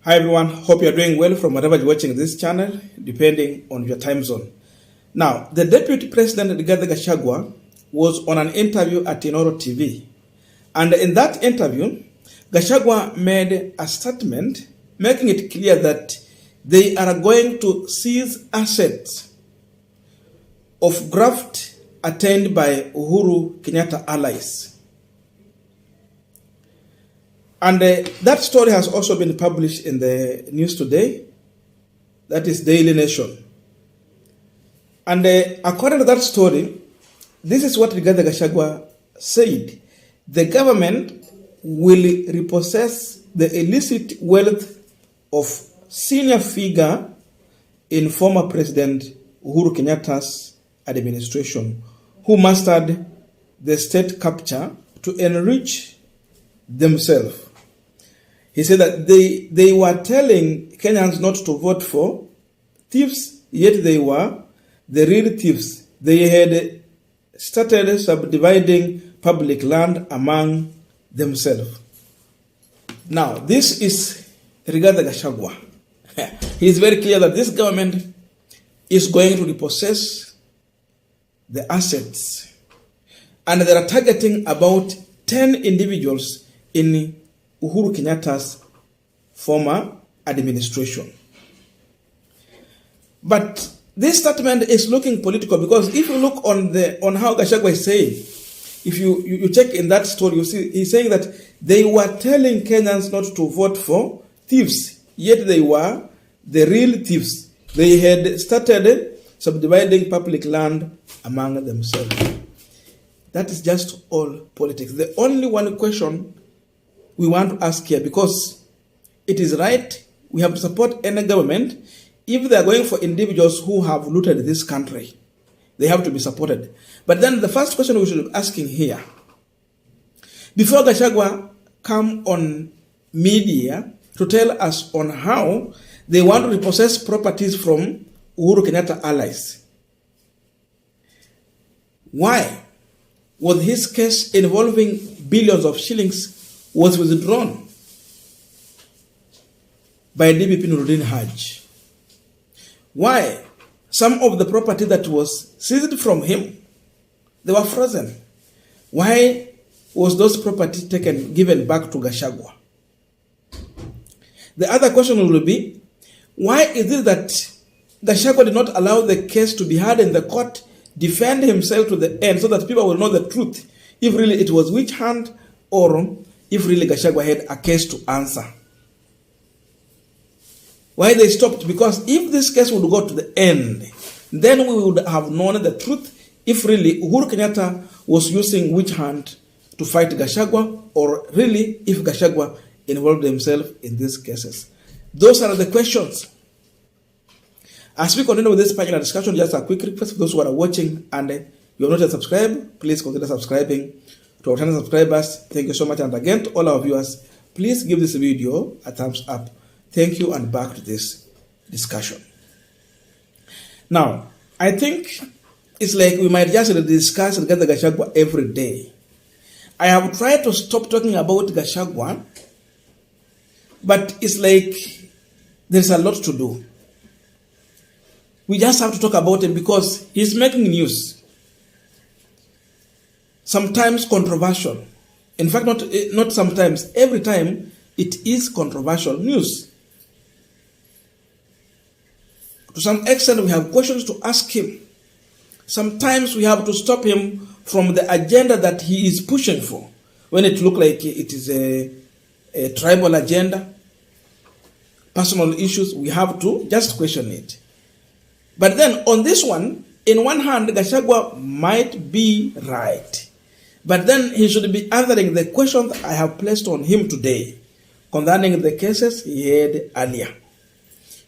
Hi everyone, hope you're doing well from wherever you're watching this channel, depending on your time zone. Now, the Deputy President Gachagua was on an interview at Nairobi TV. And in that interview, Gachagua made a statement making it clear that they are going to seize assets of graft attained by Uhuru Kenyatta allies. And that story has also been published in the news today. That is Daily Nation. And according to that story, this is what Rigathi Gachagua said. The government will repossess the illicit wealth of senior figure in former President Uhuru Kenyatta's administration, who mastered the state capture to enrich themselves. He said that they were telling Kenyans not to vote for thieves, yet they were the real thieves. They had started subdividing public land among themselves. Now, this is Rigathi Gachagua. He is very clear that this government is going to repossess the assets. And they are targeting about 10 individuals in Uhuru Kenyatta's former administration. But this statement is looking political because if you look on how Gachagua is saying, if you check in that story, you see he's saying that they were telling Kenyans not to vote for thieves, yet they were the real thieves. They had started subdividing public land among themselves. That is just all politics. The only one question we want to ask here, because it is right, we have to support any government. If they are going for individuals who have looted this country, they have to be supported. But then the first question we should be asking here, before Gachagua come on media to tell us on how they want to repossess properties from Uhuru Kenyatta allies, why was his case involving billions of shillings was withdrawn by DPP Nuruddin Haj? Why some of the property that was seized from him, they were frozen? Why was those property given back to Gachagua? The other question will be, why is it that Gachagua did not allow the case to be heard in the court, defend himself to the end so that people will know the truth, if really it was witch hunt or if really Gachagua had a case to answer? Why they stopped? Because if this case would go to the end, then we would have known the truth if really Uhuru Kenyatta was using witch hunt to fight Gachagua, or really if Gachagua involved himself in these cases. Those are the questions. As we continue with this panel discussion, just a quick request for those who are watching and you have not yet subscribed, please consider subscribing. To our channel subscribers, thank you so much. And again, to all our viewers, please give this video a thumbs up. Thank you, and back to this discussion. Now, I think it's like we might just discuss Rigathi Gachagua every day. I have tried to stop talking about Gachagua, but it's like there's a lot to do. We just have to talk about him because he's making news. Sometimes controversial. In fact, not sometimes, every time it is controversial news. To some extent, we have questions to ask him. Sometimes we have to stop him from the agenda that he is pushing for. When it looks like it is a tribal agenda, personal issues, we have to just question it. But then on this one, in one hand, Gachagua might be right. But then he should be answering the questions I have placed on him today concerning the cases he had earlier.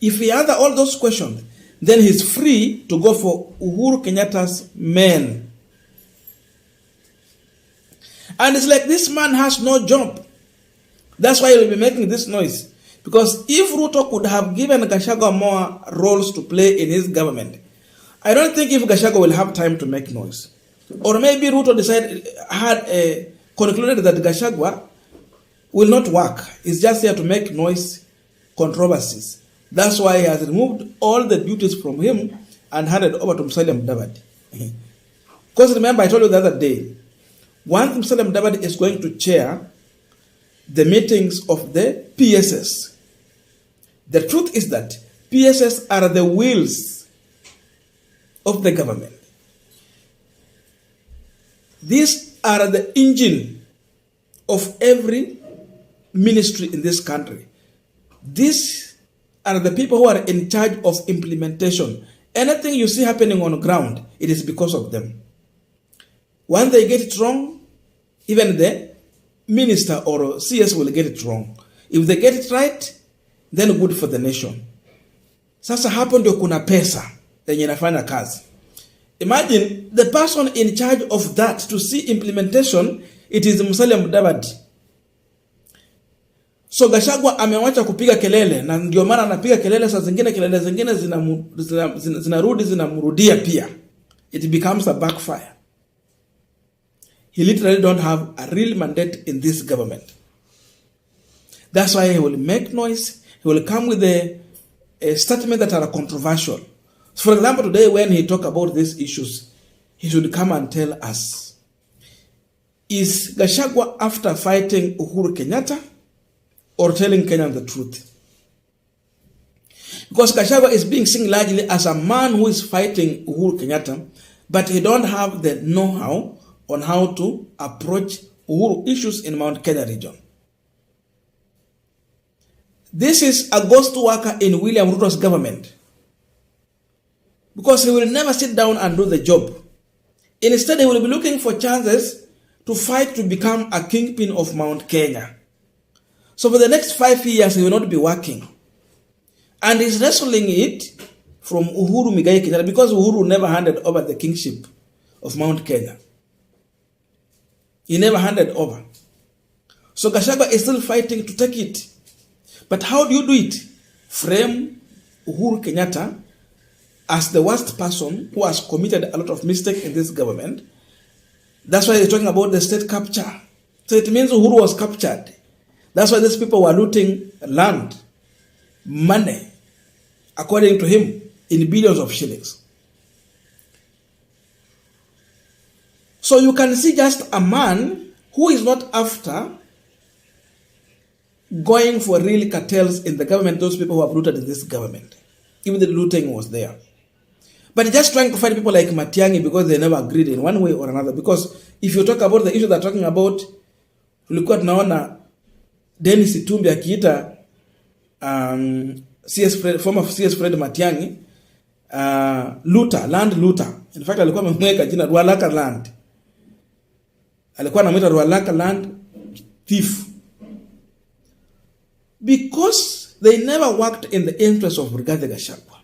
If he answers all those questions, then he's free to go for Uhuru Kenyatta's men. And it's like this man has no job. That's why he'll be making this noise. Because if Ruto could have given Gachagua more roles to play in his government, I don't think if Gachagua will have time to make noise. Or maybe Ruto concluded that Gachagua will not work. He's just here to make noise controversies. That's why he has removed all the duties from him and handed over to Musalia Mudavadi. Because remember, I told you the other day, once Musalia Mudavadi is going to chair the meetings of the PSS, the truth is that PSS are the wheels of the government. These are the engine of every ministry in this country. These are the people who are in charge of implementation. Anything you see happening on the ground, it is because of them. When they get it wrong, even the minister or CS will get it wrong. If they get it right, then good for the nation. Sasa hapo ndio kuna pesa yenye inafanya kazi. Imagine the person in charge of that to see implementation, it is Musalia Mudavadi. So Gachagua amewacha kupiga kelele, na ndio maana anapiga kelele, saa zingine kelele zingine zinarudi zinamrudia pia. It becomes a backfire. He literally don't have a real mandate in this government. That's why he will make noise. He will come with a statement that are controversial. So for example, today when he talk about these issues, he should come and tell us, is Gachagua after fighting Uhuru Kenyatta or telling Kenyans the truth? Because Gachagua is being seen largely as a man who is fighting Uhuru Kenyatta, but he don't have the know-how on how to approach Uhuru issues in Mount Kenya region. This is a ghost worker in William Ruto's government, because he will never sit down and do the job. Instead, he will be looking for chances to fight to become a kingpin of Mount Kenya. So for the next 5 years, he will not be working. And he's wrestling it from Uhuru Muigai Kenyatta, because Uhuru never handed over the kingship of Mount Kenya. He never handed over. So Gachagua is still fighting to take it. But how do you do it? Frame Uhuru Kenyatta as the worst person who has committed a lot of mistakes in this government. That's why they're talking about the state capture. So it means Uhuru was captured. That's why these people were looting land, money, according to him, in billions of shillings. So you can see just a man who is not after going for real cartels in the government, those people who have looted in this government. Even the looting was there. But just trying to fight people like Matiang'i because they never agreed in one way or another. Because if you talk about the issue they're talking about, tulikuwa tunaona Dennis Itumbi akiita former CS Fred Matiang'i looter, land looter. In fact, alikuwa amemweka jina Rualaka land. Alikuwa anamuita Rualaka land thief. Because they never worked in the interest of Rigathi Gachagua.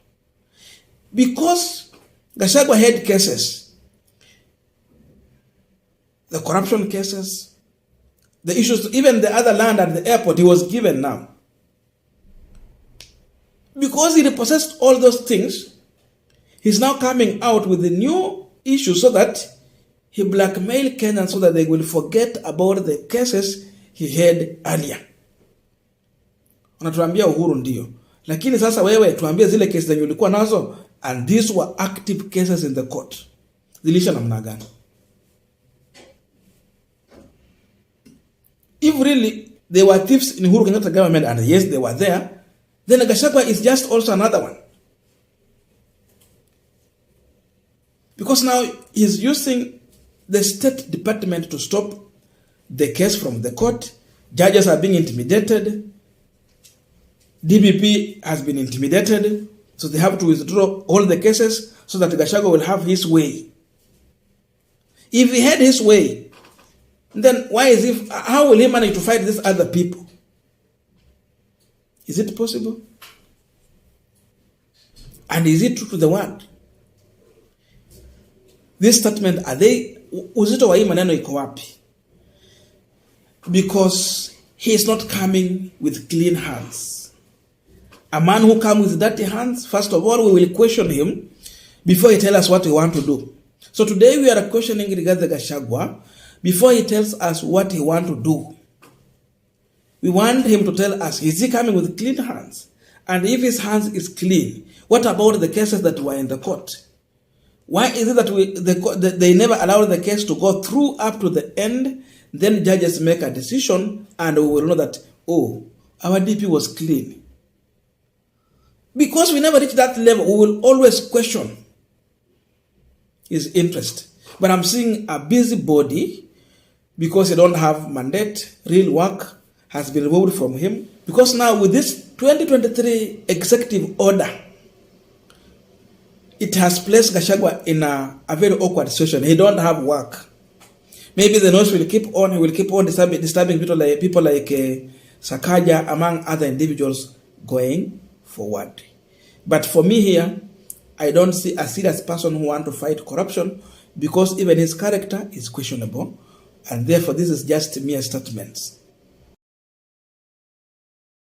Because Gachagua had cases, the corruption cases, the issues, even the other land at the airport he was given now. Because he repossessed all those things, he's now coming out with the new issue so that he blackmailed Kenyans so that they will forget about the cases he had earlier. Unatuambia Uhuru ndio. Lakini sasa wewe tuambie zile kesi zenye ulikuwa nazo, and these were active cases in the court. Zilisha namna gani? If really they were thieves in Uhuru Kenyatta government, and yes they were there, then Gachagua is just also another one. Because now he's using the State Department to stop the case from the court. Judges are being intimidated. DPP has been intimidated, so they have to withdraw all the cases so that Gachagua will have his way. If he had his way, then how will he manage to fight these other people? Is it possible? And is it true to the word? This statement, uzito wa hii maneno iko wapi? Because he is not coming with clean hands. A man who comes with dirty hands, first of all, we will question him before he tells us what we want to do. So today we are questioning Rigathi Gachagua before he tells us what he wants to do. We want him to tell us, is he coming with clean hands? And if his hands is clean, what about the cases that were in the court? Why is it that they never allowed the case to go through up to the end? Then judges make a decision and we will know that, oh, our DP was clean. Because we never reach that level, we will always question his interest. But I'm seeing a busybody because he don't have mandate, real work has been removed from him. Because now with this 2023 executive order, it has placed Gachagua in a very awkward situation. He don't have work. Maybe the noise will keep on. He will keep on disturbing people like Sakaja, among other individuals, going forward. But for me here, I don't see a serious person who wants to fight corruption because even his character is questionable. And therefore, this is just mere statements.